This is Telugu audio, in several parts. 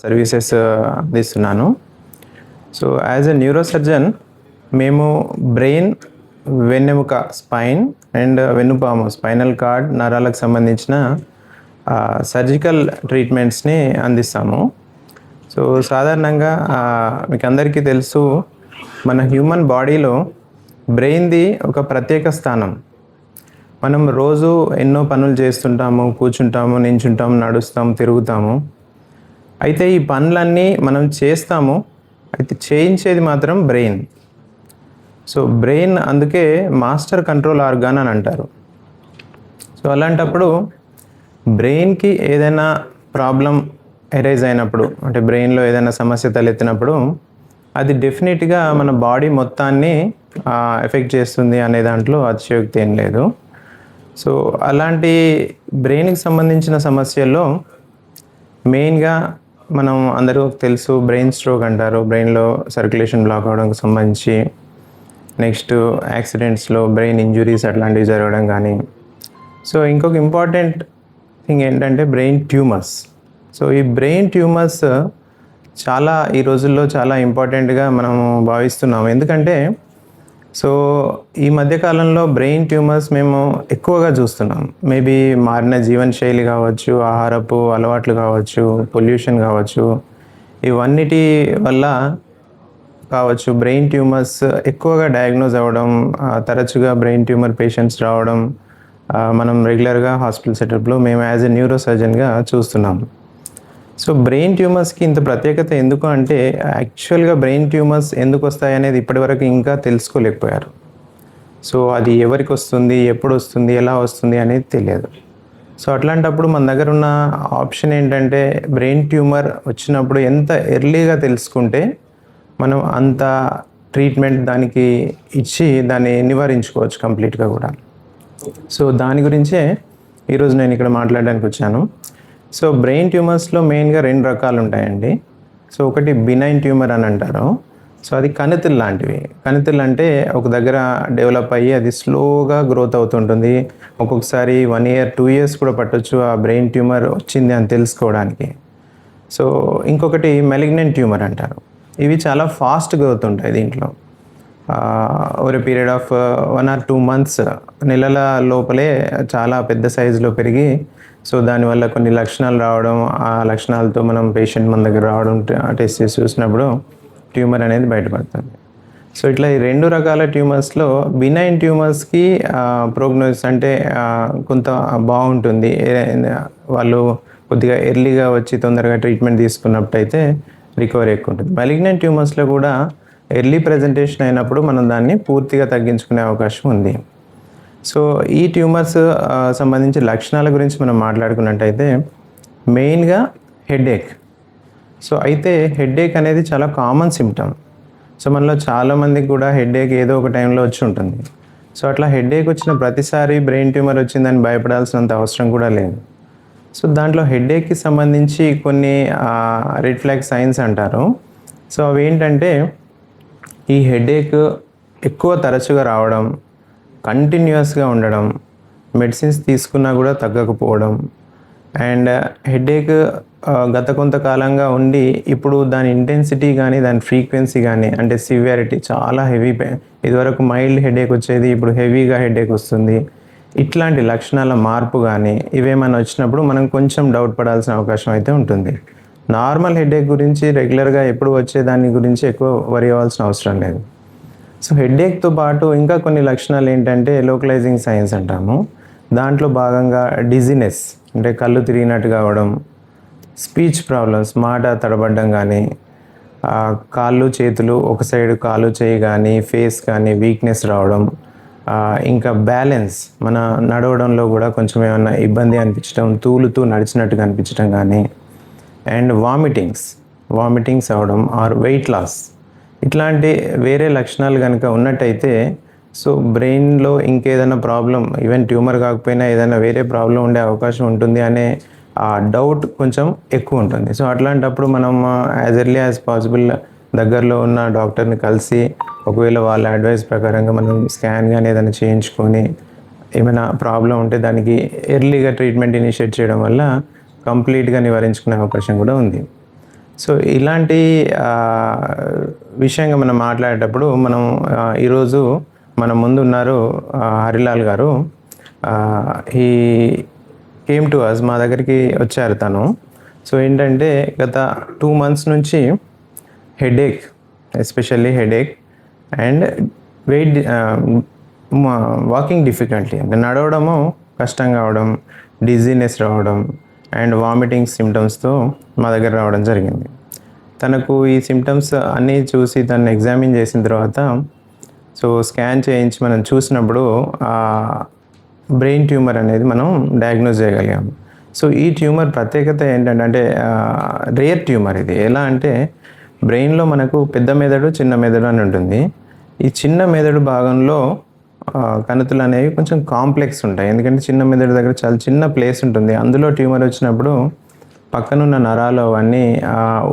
సర్వీసెస్ అందిస్తున్నాను. సో యాజ్ ఎ న్యూరోసర్జన్ మేము బ్రెయిన్, వెన్నెముక, స్పైన్ అండ్ వెన్నుపాము, స్పైనల్ కార్డ్, నరాలకు సంబంధించిన సర్జికల్ ట్రీట్మెంట్స్ని అందిస్తాము. సో సాధారణంగా మీకు అందరికీ తెలుసు, మన హ్యూమన్ బాడీలో బ్రెయిన్ది ఒక ప్రత్యేక స్థానం. మనం రోజు ఎన్నో పనులు చేస్తుంటాము, కూర్చుంటాము, నించుంటాము, నడుస్తాము, తిరుగుతాము. అయితే ఈ పనులన్నీ మనం చేస్తాము, అయితే చేయించేది మాత్రం బ్రెయిన్. సో బ్రెయిన్ అందుకే మాస్టర్ కంట్రోల్ ఆర్గాన్ అని అంటారు. సో అలాంటప్పుడు బ్రెయిన్కి ఏదైనా ప్రాబ్లం ఎరైజ్ అయినప్పుడు, అంటే బ్రెయిన్లో ఏదైనా సమస్య తలెత్తినప్పుడు అది డెఫినెట్గా మన బాడీ మొత్తాన్ని ఎఫెక్ట్ చేస్తుంది అనే దాంట్లో అతిశయోక్తి ఏం లేదు. సో అలాంటి బ్రెయిన్కి సంబంధించిన సమస్యల్లో మెయిన్గా మనం అందరూ తెలుసు, బ్రెయిన్ స్ట్రోక్ అంటారు. బ్రెయిన్లో సర్క్యులేషన్ బ్లాక్ అవడానికి సంబంధించి, నెక్స్ట్ యాక్సిడెంట్స్లో బ్రెయిన్ ఇంజురీస్ అట్లాంటివి జరగడం కానీ. సో ఇంకొక ఇంపార్టెంట్ థింగ్ ఏంటంటే బ్రెయిన్ ట్యూమర్స్. సో ఈ బ్రెయిన్ ట్యూమర్స్ చాలా ఈ రోజుల్లో చాలా ఇంపార్టెంట్గా మనము భావిస్తున్నాము. ఎందుకంటే సో ఈ మధ్యకాలంలో బ్రెయిన్ ట్యూమర్స్ మేము ఎక్కువగా చూస్తున్నాం. మేబీ మారిన జీవనశైలి కావచ్చు, ఆహారపు అలవాట్లు కావచ్చు, పొల్యూషన్ కావచ్చు, ఇవన్నిటి వల్ల కావచ్చు బ్రెయిన్ ట్యూమర్స్ ఎక్కువగా డయాగ్నోజ్ అవ్వడం, తరచుగా బ్రెయిన్ ట్యూమర్ పేషెంట్స్ రావడం మనం రెగ్యులర్గా హాస్పిటల్ సెటప్లో మేము యాజ్ ఎ న్యూరో సర్జన్గా చూస్తున్నాం. సో బ్రెయిన్ ట్యూమర్స్కి ఇంత ప్రత్యేకత ఎందుకు అంటే, యాక్చువల్గా బ్రెయిన్ ట్యూమర్స్ ఎందుకు వస్తాయి అనేది ఇప్పటివరకు ఇంకా తెలుసుకోలేకపోయారు. సో అది ఎవరికి వస్తుంది, ఎప్పుడు వస్తుంది, ఎలా వస్తుంది అనేది తెలియదు. సో అట్లాంటప్పుడు మన దగ్గర ఉన్న ఆప్షన్ ఏంటంటే, బ్రెయిన్ ట్యూమర్ వచ్చినప్పుడు ఎంత ఎర్లీగా తెలుసుకుంటే మనం అంత ట్రీట్మెంట్ దానికి ఇచ్చి దాన్ని నివారించుకోవచ్చు కంప్లీట్గా కూడా. సో దాని గురించే ఈరోజు నేను ఇక్కడ మాట్లాడడానికి వచ్చాను. సో బ్రెయిన్ ట్యూమర్స్లో మెయిన్గా 2 రకాలు ఉంటాయండి. సో ఒకటి బినైన్ ట్యూమర్ అని అంటారు. సో అది కణితులు లాంటివి. కణితులు అంటే ఒక దగ్గర డెవలప్ అయ్యి అది స్లోగా గ్రోత్ అవుతుంటుంది. ఒక్కొక్కసారి 1 year 2 years కూడా పట్టొచ్చు ఆ బ్రెయిన్ ట్యూమర్ వచ్చింది అని తెలుసుకోవడానికి. సో ఇంకొకటి మెలిగ్నెంట్ ట్యూమర్ అంటారు. ఇవి చాలా ఫాస్ట్ గ్రోత్ ఉంటాయి దీంట్లో. Over a period of 1 or 2 months, నెలల లోపలే చాలా పెద్ద సైజులో పెరిగి, సో దానివల్ల కొన్ని లక్షణాలు రావడం, ఆ లక్షణాలతో మనం పేషెంట్ మన దగ్గర రావడం, టెస్ట్ చేసి చూసినప్పుడు ట్యూమర్ అనేది బయటపడుతుంది. సో ఇట్లా ఈ 2 రకాల ట్యూమర్స్లో బినైన్ ట్యూమర్స్కి ప్రోగ్నోసిస్ అంటే కొంత బాగుంటుంది. వాళ్ళు కొద్దిగా ఎర్లీగా వచ్చి తొందరగా ట్రీట్మెంట్ తీసుకున్నట్టయితే రికవరీ ఎక్కువ ఉంటుంది. మెలిగ్నెంట్ ట్యూమర్స్లో కూడా ఎర్లీ ప్రజెంటేషన్ అయినప్పుడు మనం దాన్ని పూర్తిగా తగ్గించుకునే అవకాశం ఉంది. సో ఈ ట్యూమర్స్ సంబంధించి లక్షణాల గురించి మనం మాట్లాడుకున్నట్టయితే మెయిన్గా హెడేక్. సో అయితే హెడేక్ అనేది చాలా కామన్ సిమ్టమ్. సో మనలో చాలామందికి కూడా హెడేక్ ఏదో ఒక టైంలో వచ్చి ఉంటుంది. సో అట్లా హెడేక్ వచ్చిన ప్రతిసారి బ్రెయిన్ ట్యూమర్ వచ్చిందని భయపడాల్సినంత అవసరం కూడా లేదు. సో దాంట్లో హెడేక్కి సంబంధించి కొన్ని రెడ్ ఫ్లాగ్ సైన్స్ అంటారు. సో అవి ఏంటంటే, ఈ హెడేక్ ఎక్కువ తరచుగా రావడం, కంటిన్యూస్గా ఉండడం, మెడిసిన్స్ తీసుకున్నా కూడా తగ్గకపోవడం, అండ్ హెడేక్ గత కొంతకాలంగా ఉండి ఇప్పుడు దాని ఇంటెన్సిటీ కానీ దాని ఫ్రీక్వెన్సీ కానీ, అంటే సివియారిటీ చాలా హెవీ, ఇదివరకు మైల్డ్ హెడేక్ వచ్చేది ఇప్పుడు హెవీగా హెడేక్ వస్తుంది. ఇట్లాంటి లక్షణాల మార్పు కానీ ఇవేమైనా వచ్చినప్పుడు మనం కొంచెం డౌట్ పడాల్సిన అవకాశం అయితే ఉంటుంది. నార్మల్ హెడేక్ గురించి రెగ్యులర్గా ఎప్పుడు వచ్చే దాని గురించి ఎక్కువ వరి అవ్వాల్సిన అవసరం లేదు. సో హెడేక్తో పాటు ఇంకా కొన్ని లక్షణాలు ఏంటంటే లోకలైజింగ్ సైన్స్ అంటాము. దాంట్లో భాగంగా డిజినెస్, అంటే కళ్ళు తిరిగినట్టు కావడం, స్పీచ్ ప్రాబ్లమ్స్, మాట తడబడ్డం కానీ, కాళ్ళు చేతులు ఒక సైడ్ కాలు చేయి కానీ ఫేస్ కానీ వీక్నెస్ రావడం, ఇంకా బ్యాలెన్స్, మన నడవడంలో కూడా కొంచెం ఏమైనా ఇబ్బంది అనిపించడం, తూలుతూ నడిచినట్టుగా అనిపించడం కానీ, అండ్ వామిటింగ్స్ అవ్వడం ఆర్ వెయిట్ లాస్, ఇట్లాంటి వేరే లక్షణాలు కనుక ఉన్నట్టయితే సో బ్రెయిన్లో ఇంకేదైనా ప్రాబ్లం, ఈవెన్ ట్యూమర్ కాకపోయినా ఏదైనా వేరే ప్రాబ్లం ఉండే అవకాశం ఉంటుంది అనే ఆ డౌట్ కొంచెం ఎక్కువ ఉంటుంది. సో అట్లాంటప్పుడు మనం యాజ్ ఎర్లీ యాజ్ పాసిబుల్ దగ్గరలో ఉన్న డాక్టర్ని కలిసి, ఒకవేళ వాళ్ళ అడ్వైస్ ప్రకారంగా మనం స్కాన్ కానీ ఏదైనా చేయించుకొని ఏమైనా ప్రాబ్లం ఉంటే దానికి ఎర్లీగా ట్రీట్మెంట్ ఇనిషియేట్ చేయడం వల్ల కంప్లీట్గా నివారించుకునే అవకాశం కూడా ఉంది. సో ఇలాంటి విషయంగా మనం మాట్లాడేటప్పుడు మనం ఈరోజు మన ముందు ఉన్నారు హరిలాల్ గారు. ఈ కేమ్ టు అస్, మా దగ్గరికి వచ్చారు తను. సో ఏంటంటే గత 2 months నుంచి headache, especially headache and weight, walking difficulty, అంటే నడవడము కష్టం కావడం, డిజీనెస్ రావడం అండ్ వామిటింగ్ సిమ్టమ్స్తో మా దగ్గర రావడం జరిగింది. తనకు ఈ సిమ్టమ్స్ అన్నీ చూసి తను ఎగ్జామిన్ చేసిన తర్వాత సో స్కాన్ చేయించి మనం చూసినప్పుడు బ్రెయిన్ ట్యూమర్ అనేది మనం డయాగ్నోజ్ చేయగలిగాము. సో ఈ ట్యూమర్ ప్రత్యేకత ఏంటంటే, అంటే రేర్ ట్యూమర్ ఇది. ఎలా అంటే బ్రెయిన్లో మనకు పెద్ద మెదడు, చిన్న మెదడు అని ఉంటుంది. ఈ చిన్న మెదడు భాగంలో కణుతులు అనేవి కొంచెం కాంప్లెక్స్ ఉంటాయి. ఎందుకంటే చిన్న మెదడు దగ్గర చాలా చిన్న ప్లేస్ ఉంటుంది. అందులో ట్యూమర్ వచ్చినప్పుడు పక్కనున్న నరాలు అవన్నీ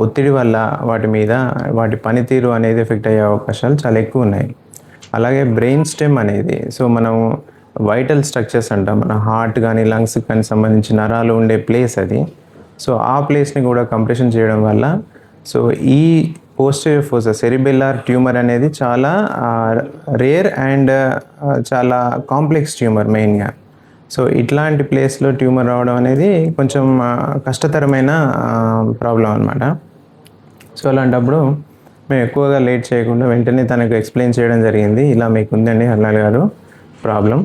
ఒత్తిడి వల్ల వాటి మీద వాటి పనితీరు అనేది ఎఫెక్ట్ అయ్యే అవకాశాలు చాలా ఎక్కువ ఉన్నాయి. అలాగే బ్రెయిన్ స్టెమ్ అనేది, సో మనం వైటల్ స్ట్రక్చర్స్ అంటాం, మన హార్ట్ కానీ లంగ్స్కి కానీ సంబంధించిన నరాలు ఉండే ప్లేస్ అది. సో ఆ ప్లేస్ని కూడా కంప్రెషన్ చేయడం వల్ల సో ఈ పోస్టీరియర్ ఫోసా సెరిబెల్లార్ ట్యూమర్ అనేది చాలా రేర్ అండ్ చాలా కాంప్లెక్స్ ట్యూమర్ మెయిన్గా. సో ఇట్లాంటి ప్లేస్లో ట్యూమర్ రావడం అనేది కొంచెం కష్టతరమైన ప్రాబ్లం అనమాట. సో అలాంటప్పుడు మేము ఎక్కువగా లేట్ చేయకుండా వెంటనే తనకు ఎక్స్ప్లెయిన్ చేయడం జరిగింది. ఇలా మీకు ఉందండి హర్లాల్ గారు ప్రాబ్లం,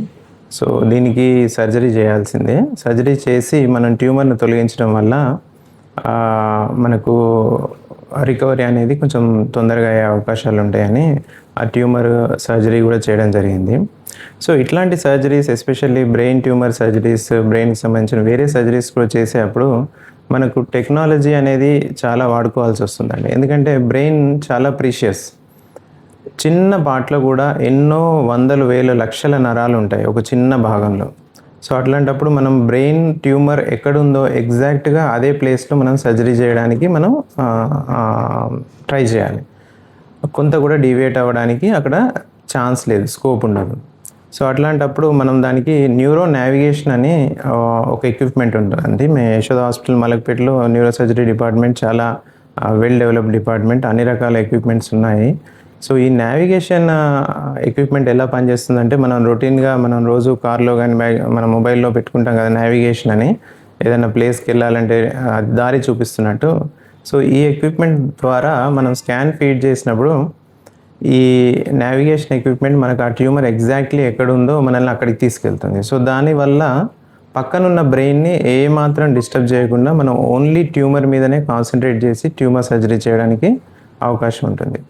సో దీనికి సర్జరీ చేయాల్సిందే. సర్జరీ చేసి మనం ట్యూమర్ను తొలగించడం వల్ల మనకు రికవరీ అనేది కొంచెం తొందరగా అయ్యే అవకాశాలు ఉంటాయని ఆ ట్యూమర్ సర్జరీ కూడా చేయడం జరిగింది. సో ఇట్లాంటి surgeries, especially brain tumour surgeries, బ్రెయిన్కి సంబంధించిన వేరే సర్జరీస్ కూడా చేసేటప్పుడు మనకు టెక్నాలజీ అనేది చాలా వాడుకోవాల్సి వస్తుందండి. ఎందుకంటే బ్రెయిన్ చాలా ప్రీషియస్. చిన్న పార్ట్లో కూడా ఎన్నో వందలు, వేలు, లక్షల నరాలు ఉంటాయి ఒక చిన్న భాగంలో. సో అట్లాంటప్పుడు మనం బ్రెయిన్ ట్యూమర్ ఎక్కడుందో ఎగ్జాక్ట్గా అదే ప్లేస్లో మనం సర్జరీ చేయడానికి మనం ట్రై చేయాలి. కొంత కూడా డీవియేట్ అవ్వడానికి అక్కడ ఛాన్స్ లేదు, స్కోప్ ఉండదు. సో అట్లాంటప్పుడు మనం దానికి న్యూరో నావిగేషన్ అని ఒక ఎక్విప్మెంట్ ఉంటుంది. మేము యశోద హాస్పిటల్ మలక్పేటలో న్యూరో సర్జరీ డిపార్ట్మెంట్ చాలా వెల్ డెవలప్డ్ డిపార్ట్మెంట్, అన్ని రకాల ఎక్విప్మెంట్స్ ఉన్నాయి. సో ఈ నావిగేషన్ ఎక్విప్మెంట్ ఎలా పనిచేస్తుందంటే, మనం రొటీన్గా మనం రోజు కార్లో కానీ మన మొబైల్లో పెట్టుకుంటాం కదా నావిగేషన్ అని, ఏదైనా ప్లేస్కి వెళ్ళాలంటే దారి చూపిస్తున్నట్టు. సో ఈ ఎక్విప్మెంట్ ద్వారా మనం స్కాన్ ఫీడ్ చేసినప్పుడు ఈ నావిగేషన్ ఎక్విప్మెంట్ మనకు ఆ ట్యూమర్ ఎగ్జాక్ట్లీ ఎక్కడ ఉందో మనల్ని అక్కడికి తీసుకెళ్తుంది. సో దానివల్ల పక్కనున్న బ్రెయిన్ని ఏమాత్రం డిస్టర్బ్ చేయకుండా మనం ఓన్లీ ట్యూమర్ మీదనే కాన్సన్ట్రేట్ చేసి ట్యూమర్ సర్జరీ చేయడానికి అవకాశం ఉంటుంది.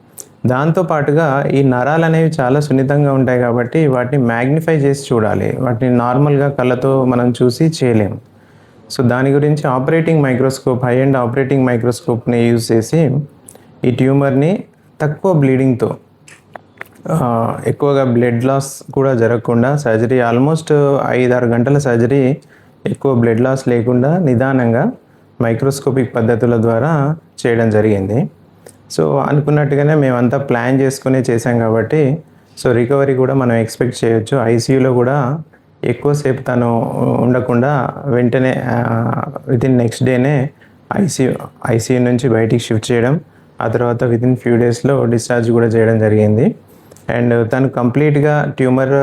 దాంతోపాటుగా ఈ నరాలు అనేవి చాలా సున్నితంగా ఉంటాయి కాబట్టి వాటిని మ్యాగ్నిఫై చేసి చూడాలి. వాటిని నార్మల్గా కళ్ళతో మనం చూసి చేయలేము. సో దాని గురించి operating microscope, high end operating మైక్రోస్కోప్ని యూజ్ చేసి ఈ ట్యూమర్ని తక్కువ బ్లీడింగ్తో, ఎక్కువగా బ్లడ్ లాస్ కూడా జరగకుండా సర్జరీ, ఆల్మోస్ట్ 5-6 గంటల సర్జరీ, ఎక్కువ బ్లడ్ లాస్ లేకుండా నిదానంగా మైక్రోస్కోపిక్ పద్ధతుల ద్వారా చేయడం జరిగింది. సో అనుకున్నట్టుగానే మేమంతా ప్లాన్ చేసుకునే చేసాం కాబట్టి సో రికవరీ కూడా మనం ఎక్స్పెక్ట్ చేయొచ్చు. ఐసీయూలో కూడా ఎక్కువసేపు తను ఉండకుండా వెంటనే వితిన్ నెక్స్ట్ డేనే ఐసీయూ నుంచి బయటికి షిఫ్ట్ చేయడం, ఆ తర్వాత వితిన్ ఫ్యూ డేస్లో డిశ్చార్జ్ కూడా చేయడం జరిగింది. అండ్ తను కంప్లీట్గా ట్యూమర్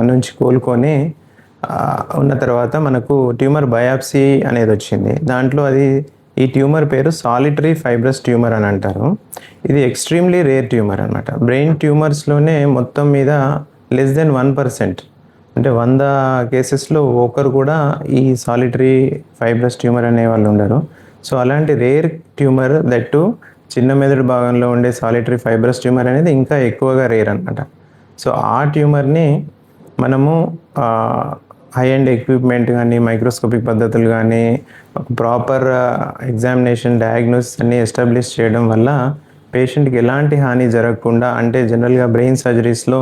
నుంచి కోలుకొని ఉన్న తర్వాత మనకు ట్యూమర్ బయాప్సీ అనేది వచ్చింది. దాంట్లో అది ఈ ట్యూమర్ పేరు సాలిటరీ ఫైబ్రస్ ట్యూమర్ అని అంటారు. ఇది ఎక్స్ట్రీమ్లీ రేర్ ట్యూమర్ అనమాట. బ్రెయిన్ ట్యూమర్స్లోనే మొత్తం మీద లెస్ దెన్ 1%, అంటే 100 కేసెస్లో ఒకరు కూడా ఈ సాలిటరీ ఫైబ్రస్ ట్యూమర్ అనే వాళ్ళు ఉండరు. సో అలాంటి రేర్ ట్యూమర్, దట్టు చిన్న మెదడు భాగంలో ఉండే సాలిటరీ ఫైబ్రస్ ట్యూమర్ అనేది ఇంకా ఎక్కువగా రేర్ అనమాట. సో ఆ ట్యూమర్ని మనము హై అండ్ ఎక్విప్మెంట్ కానీ, మైక్రోస్కోపిక్ పద్ధతులు కానీ, ప్రాపర్ ఎగ్జామినేషన్, డయాగ్నోసిస్ అన్నీ ఎస్టాబ్లిష్ చేయడం వల్ల పేషెంట్కి ఎలాంటి హాని జరగకుండా, అంటే జనరల్గా బ్రెయిన్ సర్జరీస్లో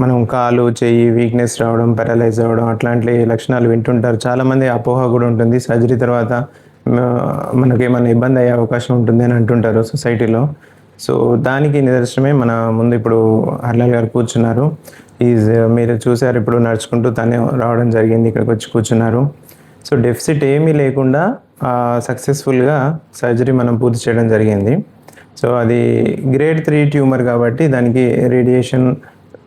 మనం కాలు, చెయ్యి వీక్నెస్ రావడం, పారలైజ్ అవ్వడం అట్లాంటి లక్షణాలు వింటుంటారు. చాలామంది అపోహ కూడా ఉంటుంది, సర్జరీ తర్వాత మనకేమైనా ఇబ్బంది అయ్యే అవకాశం ఉంటుంది అని అంటుంటారు సొసైటీలో. సో దానికి నిదర్శనమే మన ముందు ఇప్పుడు హర్లాల్ గారు కూర్చున్నారు. మీరు చూసారు, ఇప్పుడు నడుచుకుంటూ తనే రావడం జరిగింది, ఇక్కడికి వచ్చి కూర్చున్నారు. సో డెఫిసిట్ ఏమీ లేకుండా సక్సెస్ఫుల్గా సర్జరీ మనం పూర్తి చేయడం జరిగింది. సో అది గ్రేడ్ 3 ట్యూమర్ కాబట్టి దానికి రేడియేషన్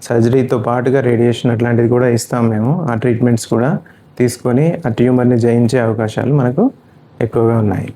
సర్జరీతో పాటుగా రేడియేషన్ అట్లాంటిది కూడా ఇస్తాం మేము. ఆ ట్రీట్మెంట్స్ కూడా తీసుకొని ఆ ట్యూమర్ని జయించే అవకాశాలు మనకు ఎక్కువగా ఉన్నాయి.